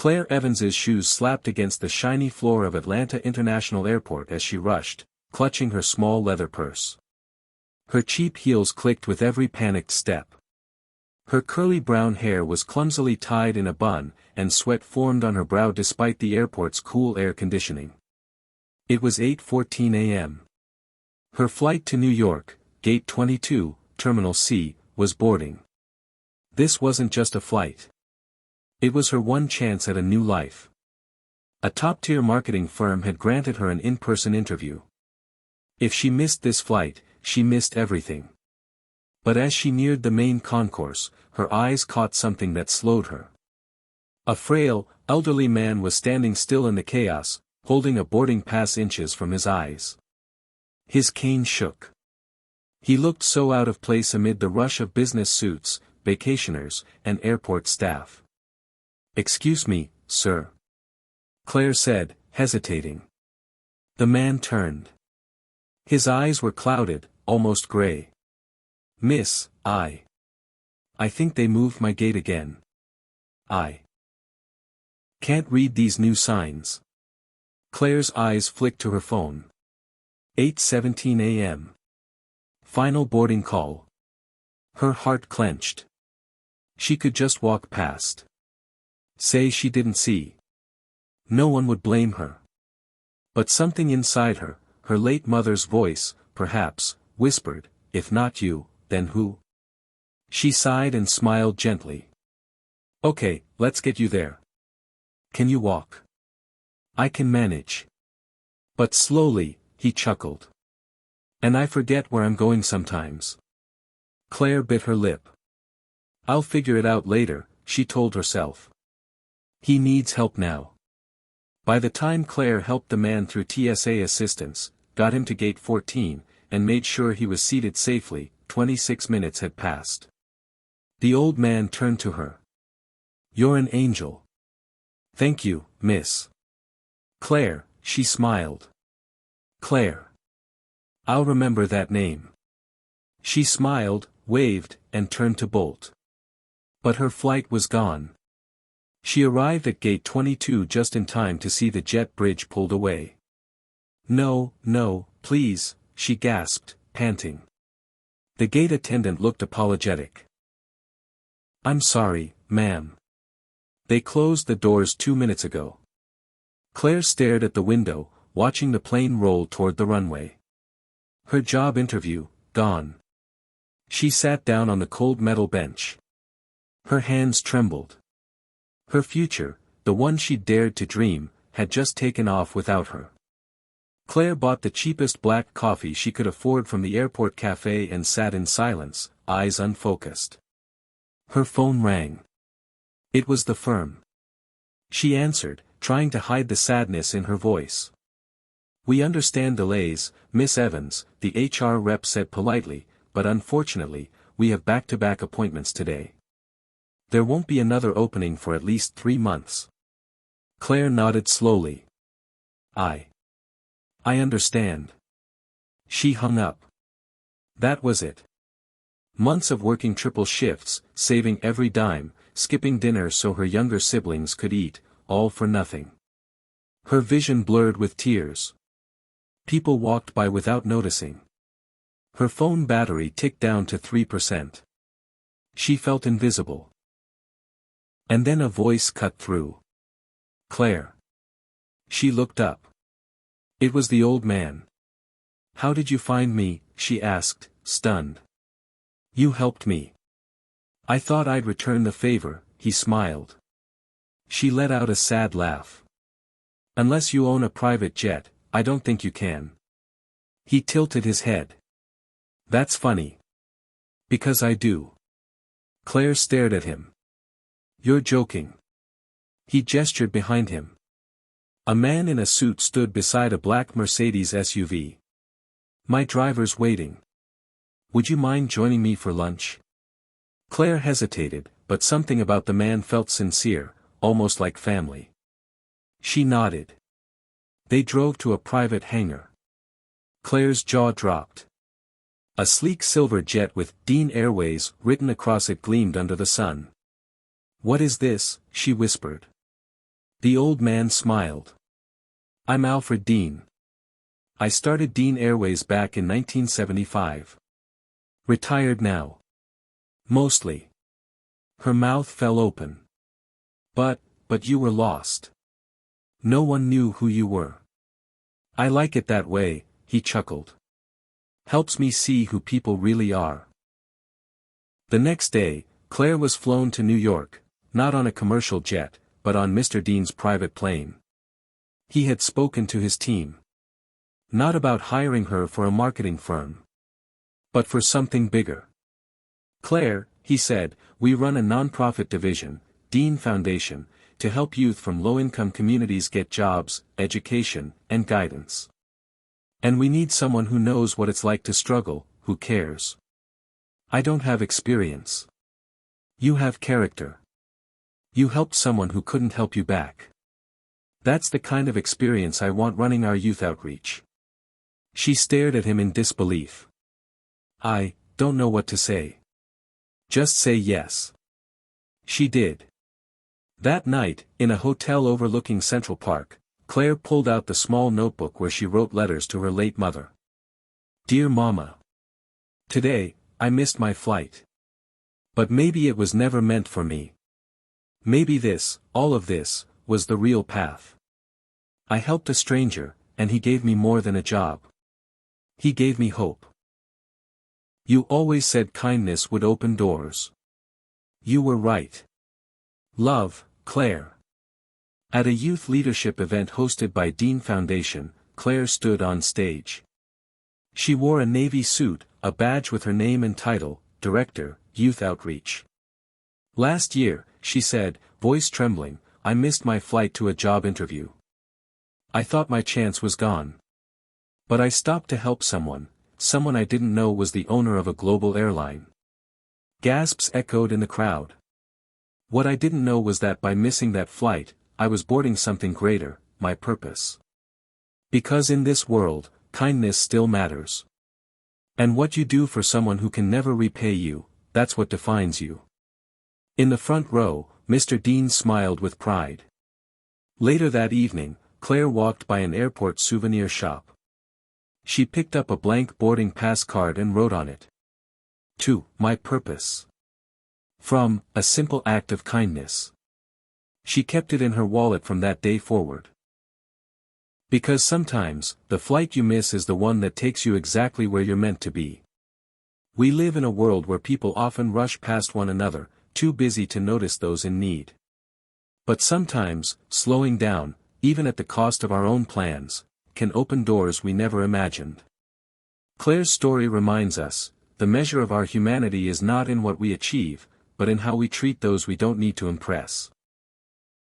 Claire Evans's shoes slapped against the shiny floor of Atlanta International Airport as she rushed, clutching her small leather purse. Her cheap heels clicked with every panicked step. Her curly brown hair was clumsily tied in a bun, and sweat formed on her brow despite the airport's cool air conditioning. It was 8:14 a.m. Her flight to New York, Gate 22, Terminal C, was boarding. This wasn't just a flight. It was her one chance at a new life. A top-tier marketing firm had granted her an in-person interview. If she missed this flight, she missed everything. But as she neared the main concourse, her eyes caught something that slowed her. A frail, elderly man was standing still in the chaos, holding a boarding pass inches from his eyes. His cane shook. He looked so out of place amid the rush of business suits, vacationers, and airport staff. "Excuse me, sir," Claire said, hesitating. The man turned. His eyes were clouded, almost gray. "Miss, I think they moved my gate again. I can't read these new signs." Claire's eyes flicked to her phone. 8:17 a.m. Final boarding call. Her heart clenched. She could just walk past. Say she didn't see. No one would blame her. But something inside her, her late mother's voice, perhaps, whispered, "If not you, then who?" She sighed and smiled gently. "Okay, let's get you there. Can you walk?" "I can manage." But slowly, he chuckled. "And I forget where I'm going sometimes." Claire bit her lip. "I'll figure it out later," she told herself. He needs help now. By the time Claire helped the man through TSA assistance, got him to gate 14, and made sure he was seated safely, 26 minutes had passed. The old man turned to her. "You're an angel." "Thank you, miss." "Claire," she smiled. "Claire. I'll remember that name." She smiled, waved, and turned to bolt. But her flight was gone. She arrived at gate 22 just in time to see the jet bridge pulled away. "No, no, please," she gasped, panting. The gate attendant looked apologetic. "I'm sorry, ma'am. They closed the doors 2 minutes ago." Claire stared at the window, watching the plane roll toward the runway. Her job interview, gone. She sat down on the cold metal bench. Her hands trembled. Her future, the one she'd dared to dream, had just taken off without her. Claire bought the cheapest black coffee she could afford from the airport cafe and sat in silence, eyes unfocused. Her phone rang. It was the firm. She answered, trying to hide the sadness in her voice. "We understand delays, Miss Evans," the HR rep said politely, "but unfortunately, we have back-to-back appointments today. There won't be another opening for at least 3 months." Claire nodded slowly. I understand." She hung up. That was it. Months of working triple shifts, saving every dime, skipping dinner so her younger siblings could eat, all for nothing. Her vision blurred with tears. People walked by without noticing. Her phone battery ticked down to 3%. She felt invisible. And then a voice cut through. "Claire." She looked up. It was the old man. "How did you find me?" she asked, stunned. "You helped me." "I thought I'd return the favor," he smiled. She let out a sad laugh. "Unless you own a private jet, I don't think you can." He tilted his head. "That's funny." "Because I do." Claire stared at him. "You're joking." He gestured behind him. A man in a suit stood beside a black Mercedes SUV. "My driver's waiting. Would you mind joining me for lunch?" Claire hesitated, but something about the man felt sincere, almost like family. She nodded. They drove to a private hangar. Claire's jaw dropped. A sleek silver jet with Dean Airways written across it gleamed under the sun. "What is this?" she whispered. The old man smiled. I'm Alfred Dean. I started Dean Airways back in 1975. Retired now. Mostly. Her mouth fell open. But you were lost. No one knew who you were. I like it that way, he chuckled. Helps me see who people really are. The next day, Claire was flown to New York, not on a commercial jet, but on Mr. Dean's private plane. He had spoken to his team. Not about hiring her for a marketing firm, but for something bigger. Claire, he said, we run a non-profit division, Dean Foundation, to help youth from low-income communities get jobs, education, and guidance. And we need someone who knows what it's like to struggle, who cares. I don't have experience. You have character. You helped someone who couldn't help you back. That's the kind of experience I want running our youth outreach. She stared at him in disbelief. I don't know what to say. Just say yes. She did. That night, in a hotel overlooking Central Park, Claire pulled out the small notebook where she wrote letters to her late mother. Dear Mama. Today, I missed my flight. But maybe it was never meant for me. Maybe this, all of this, was the real path. I helped a stranger, and he gave me more than a job. He gave me hope. You always said kindness would open doors. You were right. Love, Claire. At a youth leadership event hosted by Dean Foundation, Claire stood on stage. She wore a navy suit, a badge with her name and title, Director, Youth Outreach. Last year, she said, voice trembling, I missed my flight to a job interview. I thought my chance was gone. But I stopped to help someone I didn't know was the owner of a global airline. Gasps echoed in the crowd. What I didn't know was that by missing that flight, I was boarding something greater, my purpose. Because in this world, kindness still matters. And what you do for someone who can never repay you, that's what defines you. In the front row, Mr. Dean smiled with pride. Later that evening, Claire walked by an airport souvenir shop. She picked up a blank boarding pass card and wrote on it. To my purpose. From a simple act of kindness. She kept it in her wallet from that day forward. Because sometimes, the flight you miss is the one that takes you exactly where you're meant to be. We live in a world where people often rush past one another, too busy to notice those in need. But sometimes, slowing down, even at the cost of our own plans, can open doors we never imagined. Claire's story reminds us, the measure of our humanity is not in what we achieve, but in how we treat those we don't need to impress.